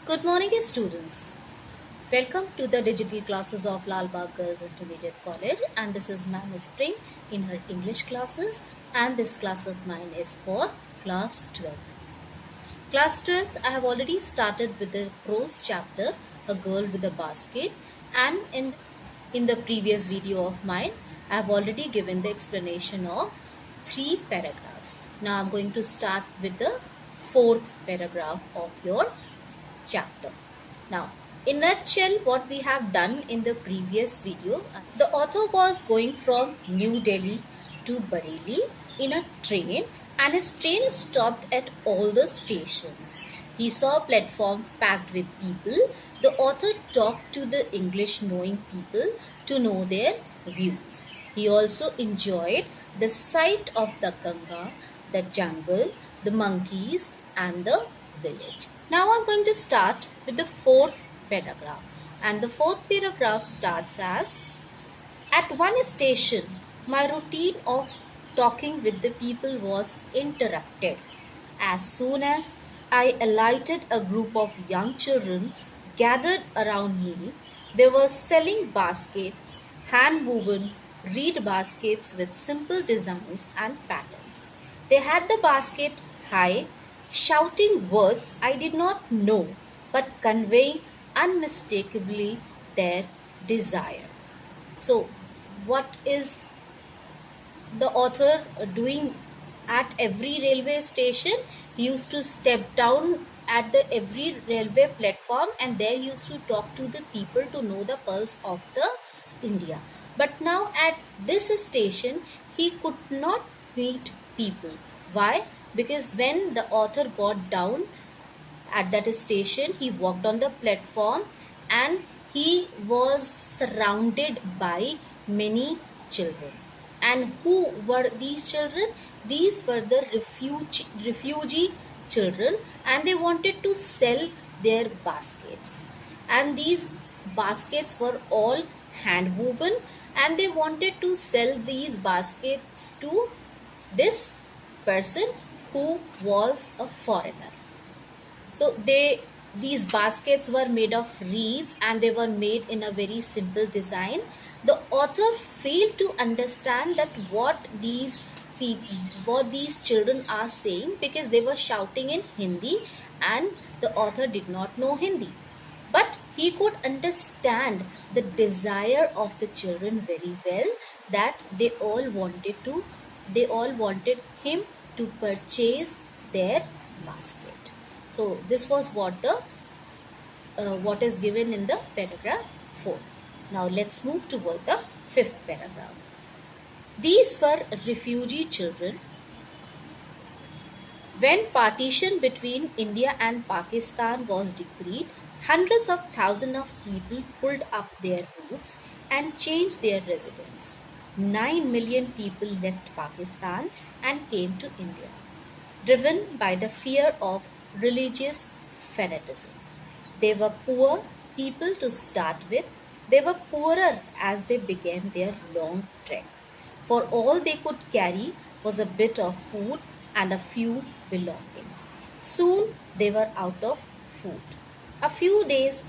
Good morning, students. Welcome to the digital classes of Lal Bagh Girls Intermediate College, and this is Ma'am Spring in her English classes, and this class of mine is for class 12th. Class 12th, I have already started with the prose chapter, A Girl with a Basket, and in the previous video of mine, I have already given the explanation of 3 paragraphs. Now I'm going to start with the 4th paragraph of your chapter. Now, in nutshell, what we have done in the previous video, the author was going from New Delhi to Bareilly in a train, and his train stopped at all the stations. He saw platforms packed with people. The author talked to the English knowing people to know their views. He also enjoyed the sight of the Ganga, the jungle, the monkeys, and the village. Now I'm going to start with the 4th paragraph, and the 4th paragraph starts as, at one station, my routine of talking with the people was interrupted. As soon as I alighted, a group of young children gathered around me. They were selling baskets, hand-woven reed baskets with simple designs and patterns. They had the basket high, shouting words I did not know, but conveying unmistakably their desire. So, what is the author doing at every railway station? He used to step down at the every railway platform, and there he used to talk to the people to know the pulse of the India. But now at this station, he could not meet people. Why? Because when the author got down at that station, he walked on the platform and he was surrounded by many children. And who were these children? These were the refugee children, and they wanted to sell their baskets. And these baskets were all hand woven, and they wanted to sell these baskets to this person who was a foreigner. So these baskets were made of reeds, and they were made in a very simple design. The author failed to understand that what these children are saying, because they were shouting in Hindi and the author did not know Hindi. But he could understand the desire of the children very well, that they all wanted him to purchase their basket. So this was what is given in the paragraph 4. Now let's move toward the 5th paragraph. These were refugee children. When partition between India and Pakistan was decreed, hundreds of thousands of people pulled up their roots and changed their residence. 9 million people left Pakistan and came to India, driven by the fear of religious fanaticism. They were poor people to start with. They were poorer as they began their long trek, for all they could carry was a bit of food and a few belongings. Soon they were out of food. A few days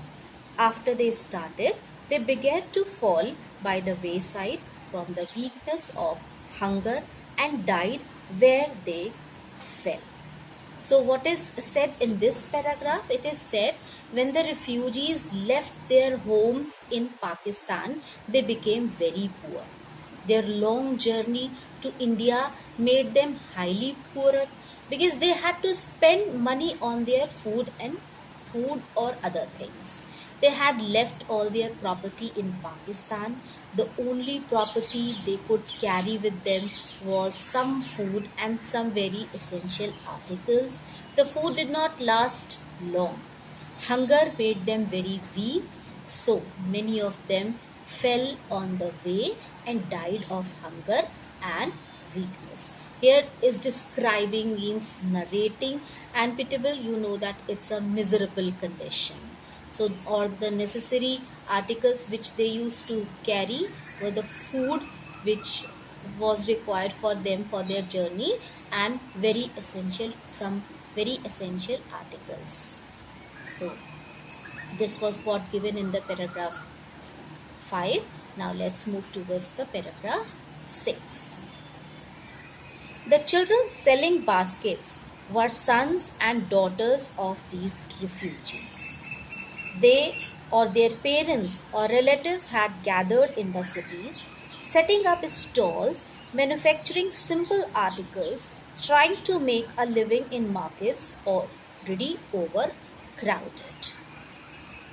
after they started, they began to fall by the wayside from the weakness of hunger and died where they fell. So what is said in this paragraph? It is said, when the refugees left their homes in Pakistan, they became very poor. Their long journey to India made them highly poorer, because they had to spend money on their food or other things. They had left all their property in Pakistan. The only property they could carry with them was some food and some very essential articles. The food did not last long. Hunger made them very weak, so many of them fell on the way and died of hunger and weakness. Here is describing, means narrating, and pitiable, you know that it's a miserable condition. So all the necessary articles which they used to carry were the food which was required for them for their journey, and some very essential articles. So This was what given in the paragraph 5. Now let's move towards the paragraph 6. The children selling baskets were sons and daughters of these refugees. They or their parents or relatives had gathered in the cities, setting up stalls, manufacturing simple articles, trying to make a living in markets already overcrowded.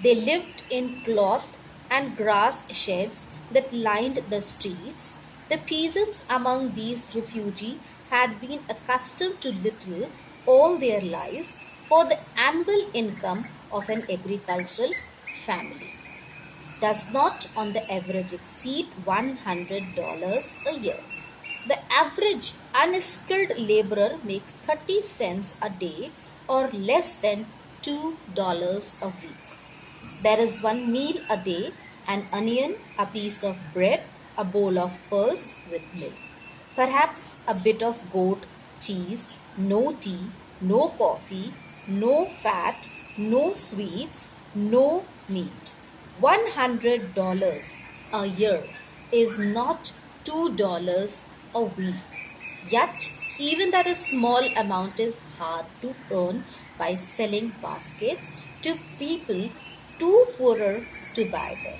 They lived in cloth and grass sheds that lined the streets. The peasants among these refugees had been accustomed to little all their lives for the annual income of an agricultural family does not on the average exceed $100 a year. The average unskilled laborer makes 30 cents a day or less than $2 a week. There is one meal a day, an onion, a piece of bread, a bowl of pearls with milk. Perhaps a bit of goat cheese, no tea, no coffee, no fat, no sweets, no meat. $100 a year is not $2 a week. Yet, even that a small amount is hard to earn by selling baskets to people too poorer to buy them.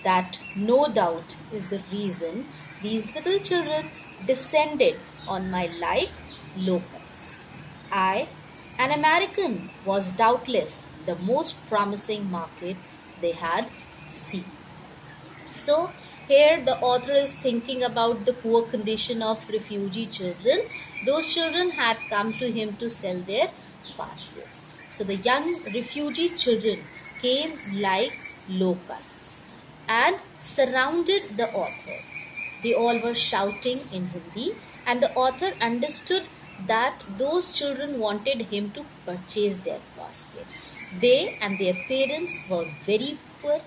That no doubt is the reason these little children descended on my like locusts. I, an American, was doubtless the most promising market they had seen. So, here the author is thinking about the poor condition of refugee children. Those children had come to him to sell their baskets. So, the young refugee children came like locusts and surrounded the author. They all were shouting in Hindi, and the author understood that those children wanted him to purchase their basket. They and their parents were very poor.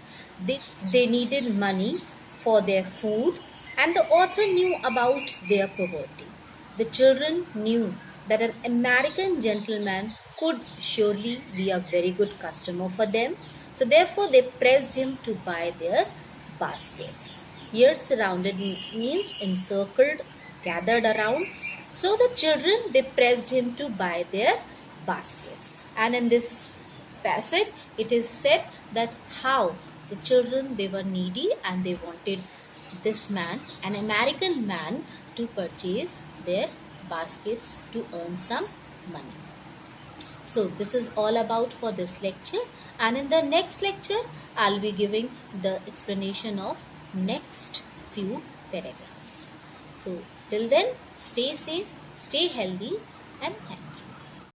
They needed money for their food, and the author knew about their poverty. The children knew that an American gentleman could surely be a very good customer for them. So therefore they pressed him to buy their baskets. Here surrounded means encircled, gathered around. So the children, they pressed him to buy their baskets. And in this passage it is said that how the children, they were needy and they wanted this man, an American man, to purchase their baskets to earn some money. So this is all about for this lecture, and in the next lecture I'll be giving the explanation of next few paragraphs. So till then, stay safe, stay healthy, and thank you.